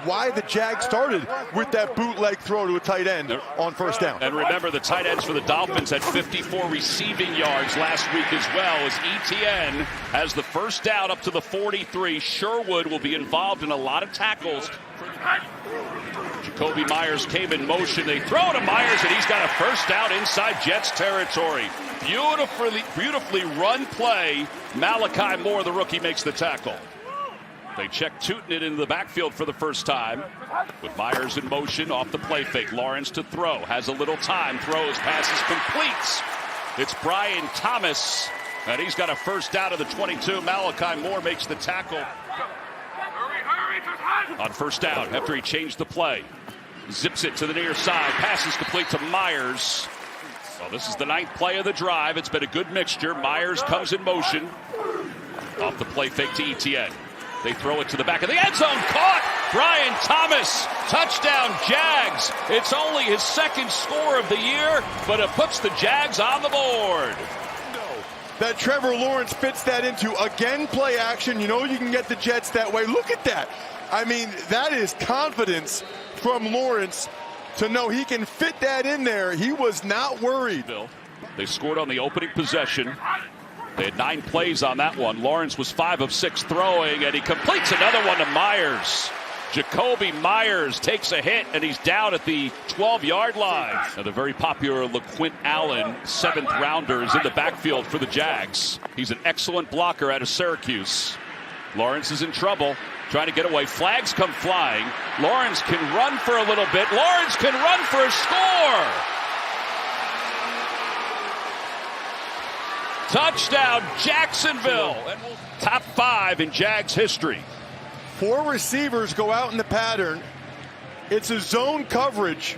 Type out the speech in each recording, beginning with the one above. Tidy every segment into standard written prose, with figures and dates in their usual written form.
why the Jags started with that bootleg throw to a tight end on first down. And remember, the tight ends for the Dolphins had 54 receiving yards last week as well, as Etienne has the first down up to the 43. Sherwood will be involved in a lot of tackles. Jacoby Myers came in motion. They throw to Myers, and he's got a first down inside Jets territory. Beautifully run play. Malachi Moore, the rookie, makes the tackle. They check Tootin it into the backfield for the first time. With Myers in motion, off the play fake. Lawrence to throw. Has a little time. Throws, passes, completes. It's Brian Thomas, and he's got a first down to the 22. Malachi Moore makes the tackle on first down after he changed the play. Zips it to the near side. Passes complete to Myers. Well, this is the 9th play of the drive. It's been a good mixture. Myers comes in motion. Off the play fake to Etienne. They throw it to the back of the end zone. Caught! Brian Thomas. Touchdown, Jags. It's only his 2nd score of the year, but it puts the Jags on the board. That Trevor Lawrence fits that into, again, play action. You know you can get the Jets that way. Look at that. I mean, that is confidence from Lawrence to know he can fit that in there. He was not worried. They scored on the opening possession. They had 9 plays on that one. Lawrence was 5 of 6 throwing, and he completes another one to Myers. Jacoby Myers takes a hit, and he's down at the 12-yard line. Now, the very popular LaQuint Allen, 7th rounder, is in the backfield for the Jags. He's an excellent blocker out of Syracuse. Lawrence is in trouble, trying to get away. Flags come flying. Lawrence can run for a little bit. Lawrence can run for a score. Touchdown, Jacksonville. Top 5 in Jags history. 4 receivers go out in the pattern. It's a zone coverage.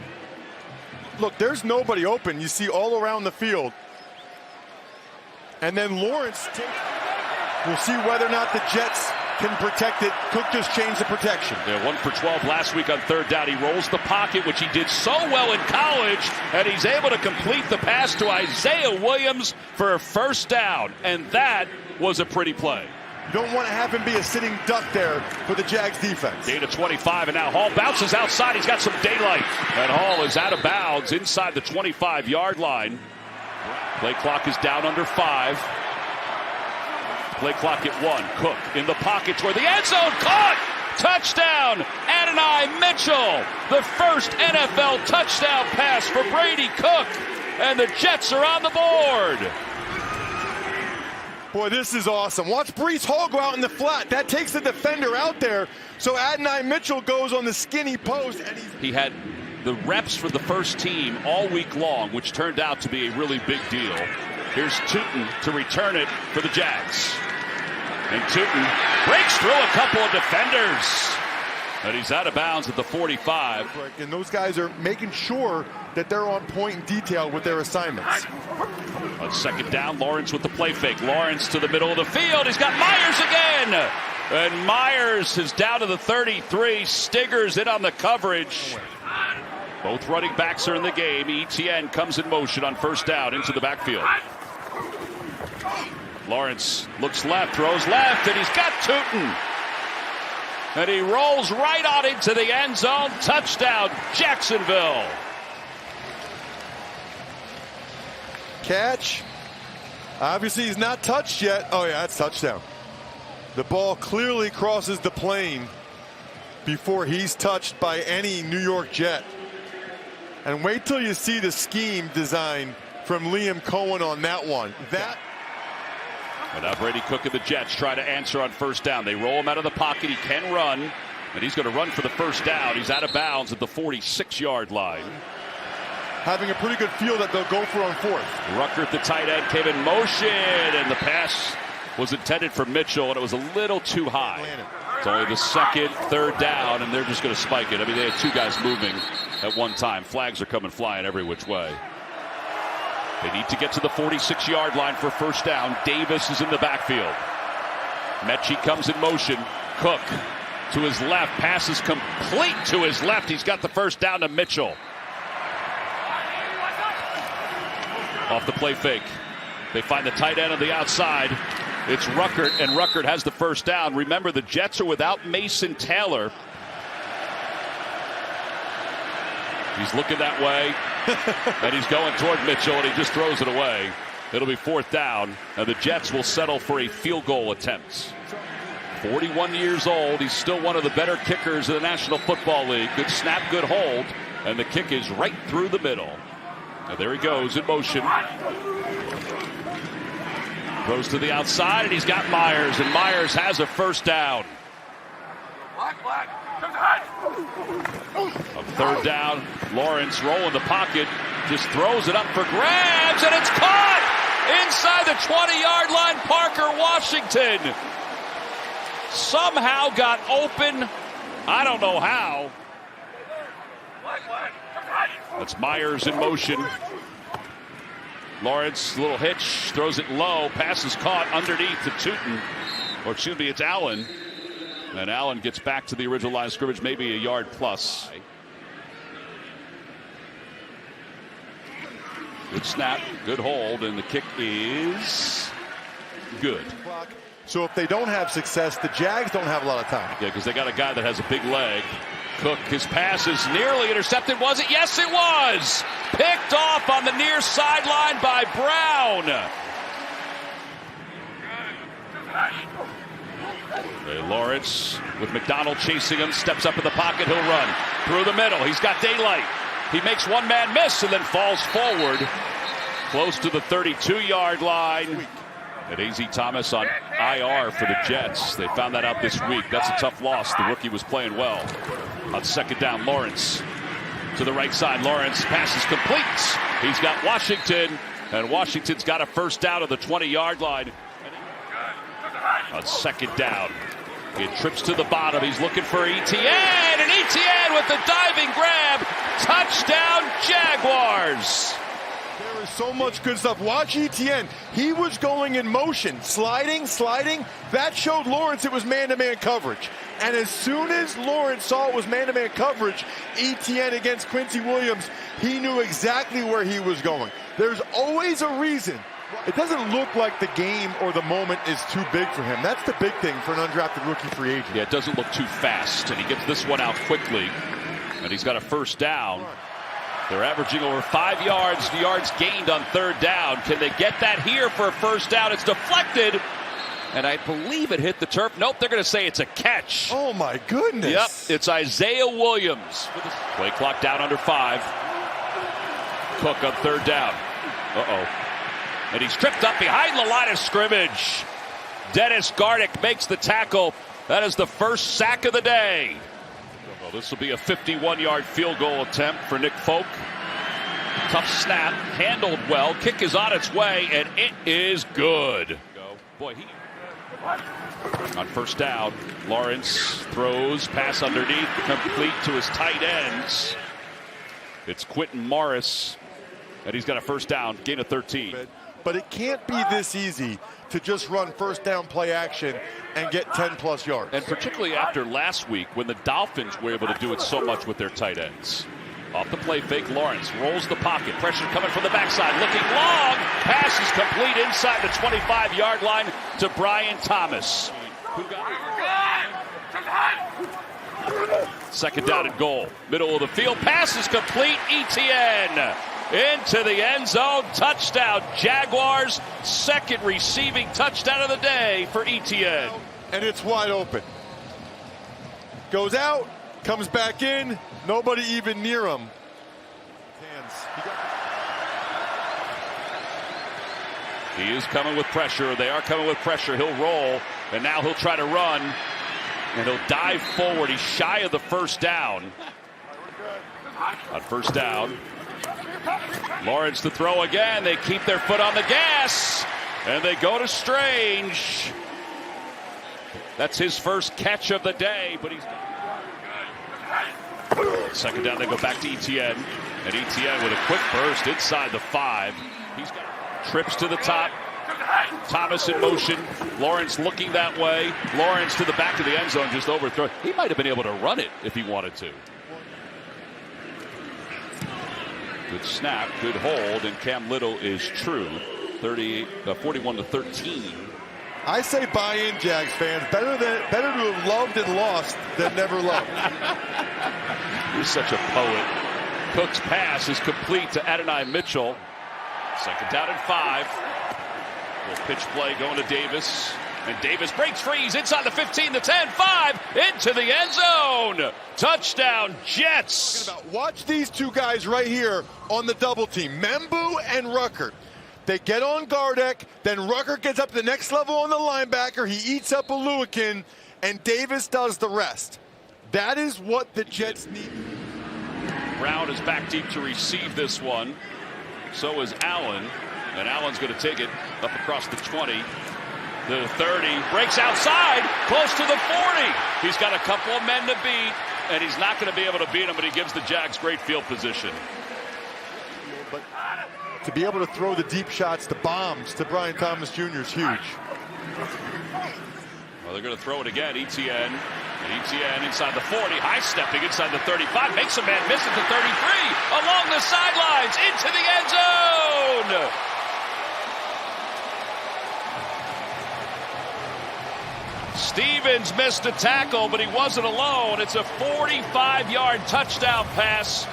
Look, there's nobody open. You see all around the field. And then Lawrence, we'll see whether or not the Jets can protect it. Cook just changed the protection. Yeah, 1 for 12 last week on 3rd down. He rolls the pocket, which he did so well in college, and he's able to complete the pass to Isaiah Williams for a first down. And that was a pretty play. You don't want to have him be a sitting duck there for the Jags defense. Gain of 25, and now Hall bounces outside. He's got some daylight. And Hall is out of bounds inside the 25-yard line. Play clock is down under 5. Play clock at 1. Cook in the pocket toward the end zone. Caught! Touchdown! Adonai Mitchell. The first NFL touchdown pass for Brady Cook. And the Jets are on the board. Boy, this is awesome. Watch Breece Hall go out in the flat. That takes the defender out there. So Adonai Mitchell goes on the skinny post. And he had the reps for the first team all week long, which turned out to be a really big deal. Here's Tootin to return it for the Jags. And Tootin breaks through a couple of defenders. And he's out of bounds at the 45. And those guys are making sure that they're on point and detail with their assignments. On 2nd down, Lawrence with the play fake. Lawrence to the middle of the field. He's got Myers again. And Myers is down to the 33. Stigger's in on the coverage. Both running backs are in the game. Etienne comes in motion on first down into the backfield. Lawrence looks left, throws left, and he's got Tootin. And he rolls right on into the end zone. Touchdown, Jacksonville. Catch. Obviously, he's not touched yet. Oh, yeah, that's touchdown. The ball clearly crosses the plane before he's touched by any New York Jet. And wait till you see the scheme design from Liam Cohen on that one. And now Brady Cook and the Jets try to answer on first down. They roll him out of the pocket. He can run, and he's going to run for the first down. He's out of bounds at the 46-yard line. Having a pretty good feel that they'll go for on 4th. Ruckert, the tight end, came in motion, and the pass was intended for Mitchell, and it was a little too high. It's only the 2nd, 3rd down, and they're just going to spike it. I mean, they had 2 guys moving at one time. Flags are coming flying every which way. They need to get to the 46-yard line for first down. Davis is in the backfield. Mechie comes in motion. Cook to his left. Pass is complete to his left. He's got the first down to Mitchell. Off the play fake. They find the tight end on the outside. It's Ruckert, and Ruckert has the first down. Remember, the Jets are without Mason Taylor. He's looking that way, and he's going toward Mitchell, and he just throws it away. It'll be 4th down, and the Jets will settle for a field goal attempt. 41 years old. He's still one of the better kickers in the National Football League. Good snap, good hold, and the kick is right through the middle. And there he goes in motion. Throws to the outside, and he's got Myers, and Myers has a first down. On 3rd down, Lawrence rolling the pocket, just throws it up for grabs, and it's caught inside the 20-yard line. Parker Washington somehow got open. I don't know how. That's Myers in motion. Lawrence, little hitch, throws it low. Pass is caught underneath to Tootin. Or excuse me, it's Allen. And Allen gets back to the original line of scrimmage, maybe a yard plus. Good snap, good hold, and the kick is good. So if they don't have success, the Jags don't have a lot of time. Yeah, because they got a guy that has a big leg. Cook, his pass is nearly intercepted. Was it? Yes, it was. Picked off on the near sideline by Brown. Lawrence with McDonald chasing him, steps up in the pocket, he'll run through the middle. He's got daylight. He makes one man miss and then falls forward close to the 32-yard line. And A.Z. Thomas on IR for the Jets. They found that out this week. That's a tough loss. The rookie was playing well. On 2nd down, Lawrence to the right side. Lawrence passes complete. He's got Washington, and Washington's got a first down at the 20-yard line. On 2nd down, he trips to the bottom. He's looking for Etienne, and Etienne with the diving grab. Touchdown, Jaguars. There is so much good stuff. Watch Etienne. He was going in motion, sliding. That showed Lawrence it was man-to-man coverage. And as soon as Lawrence saw it was man-to-man coverage, Etienne against Quincy Williams, he knew exactly where he was going. There's always a reason. It doesn't look like the game or the moment is too big for him. That's the big thing for an undrafted rookie free agent. Yeah, it doesn't look too fast, and he gets this one out quickly. And he's got a first down. They're averaging over 5 yards gained on 3rd down. Can they get that here for a first down? It's deflected, and I believe it hit the turf. Nope, they're going to say it's a catch. Oh, my goodness. Yep, it's Isaiah Williams. Play clock down under 5. Cook on 3rd down. Uh-oh. And he's tripped up behind the line of scrimmage. Dennis Gardick makes the tackle. That is the first sack of the day. Well, this will be a 51-yard field goal attempt for Nick Folk. Tough snap, handled well. Kick is on its way, and it is good. Boy, on 1st down, Lawrence throws, pass underneath, complete to his tight ends. It's Quentin Morris, and he's got a first down, gain of 13. But it can't be this easy to just run first down play action and get 10+ yards. And particularly after last week when the Dolphins were able to do it so much with their tight ends. Off the play fake, Lawrence rolls the pocket. Pressure coming from the backside. Looking long. Pass is complete inside the 25-yard line to Brian Thomas. 2nd down and goal. Middle of the field. Pass is complete. Etienne into the end zone. Touchdown, Jaguars. 2nd receiving touchdown of the day for Etienne. And it's wide open. Goes out, comes back in. Nobody even near him. He is coming with pressure. They are coming with pressure. He'll roll, and now he'll try to run, and he'll dive forward. He's shy of the first down. On 1st down, Lawrence to throw again. They keep their foot on the gas, and they go to Strange. That's his first catch of the day, but he's 2nd down. They go back to Etienne, and Etienne with a quick burst inside the 5. He's got trips to the top. Thomas in motion. Lawrence looking that way. Lawrence to the back of the end zone, just overthrow. He might have been able to run it if he wanted to. Good snap, good hold, and Cam Little is true. 41-13. I say buy in, Jags fans. Better to have loved and lost than never loved. You're such a poet. Cook's pass is complete to Etienne Mitchell. 2nd down and 5. Little pitch play going to Davis. And Davis breaks free. He's inside the 15, the 10, 5, into the end zone. Touchdown, Jets. Watch these two guys right here on the double team, Membu and Rucker. They get on Gardeck, then Rucker gets up to the next level on the linebacker. He eats up Oluwakin, and Davis does the rest. That is what the Jets need. Brown is back deep to receive this one. So is Allen. And Allen's going to take it up across the 20. The 30. Breaks outside. Close to the 40. He's got a couple of men to beat. And he's not going to be able to beat him, but he gives the Jags great field position. But to be able to throw the deep shots, the bombs to Brian Thomas Jr. is huge. Well, they're going to throw it again. Etienne. And Etienne inside the 40. High stepping inside the 35. Makes a man miss at the 33. Along the sidelines. Into the end zone. Stevens missed a tackle, but he wasn't alone. It's a 45-yard touchdown pass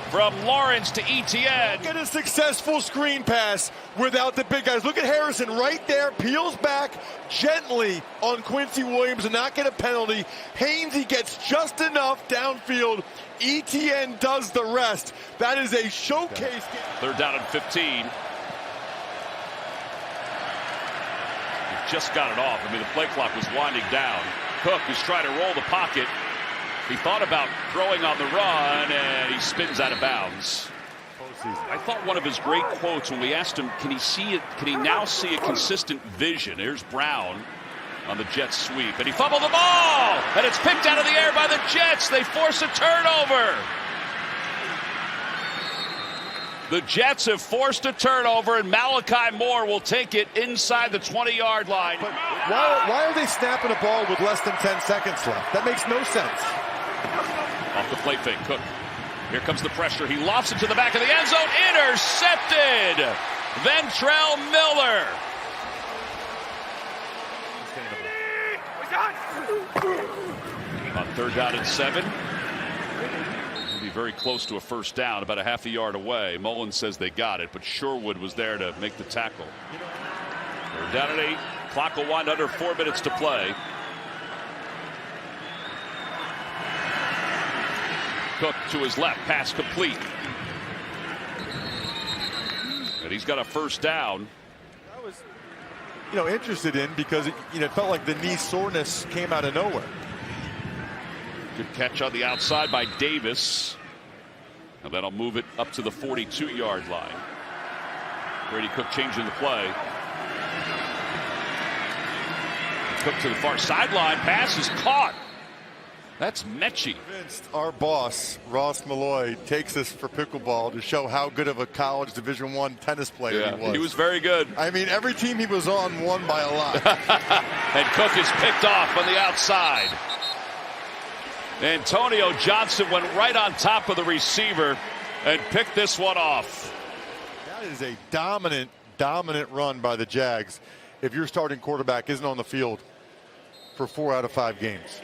from Lawrence to Etienne. Get a successful screen pass without the big guys. Look at Harrison right there, peels back gently on Quincy Williams and not get a penalty. Hainsey gets just enough downfield. Etienne does the rest. That is a showcase game. 3rd down and 15. Just got it off. I mean, the play clock was winding down. Cook was trying to roll the pocket. He thought about throwing on the run, and he spins out of bounds. I thought one of his great quotes when we asked him, can he see it? Can he now see a consistent vision? Here's Brown on the Jets sweep, and he fumbled the ball, and it's picked out of the air by the Jets. They force a turnover. The Jets have forced a turnover, and Malachi Moore will take it inside the 20-yard line. But why are they snapping a ball with less than 10 seconds left? That makes no sense. Off the play fake, Cook. Here comes the pressure. He lofts it to the back of the end zone. Intercepted. Ventrell Miller. On 3rd down and 7. Be very close to a 1st down, about a half a yard away. Mullen says they got it, but Sherwood was there to make the tackle. 3rd down and 8. Clock will wind under 4 minutes to play. Cook to his left, pass complete. And he's got a 1st down. I was, interested in because it felt like the knee soreness came out of nowhere. Good catch on the outside by Davis. And that'll move it up to the 42-yard line. Brady Cook changing the play. Cook to the far sideline. Pass is caught. That's Mechie. Our boss, Ross Malloy, takes us for pickleball to show how good of a college Division I tennis player he was. He was very good. I mean, every team he was on won by a lot. And Cook is picked off on the outside. Antonio Johnson went right on top of the receiver and picked this one off. That is a dominant run by the Jags if your starting quarterback isn't on the field for 4 out of 5 games.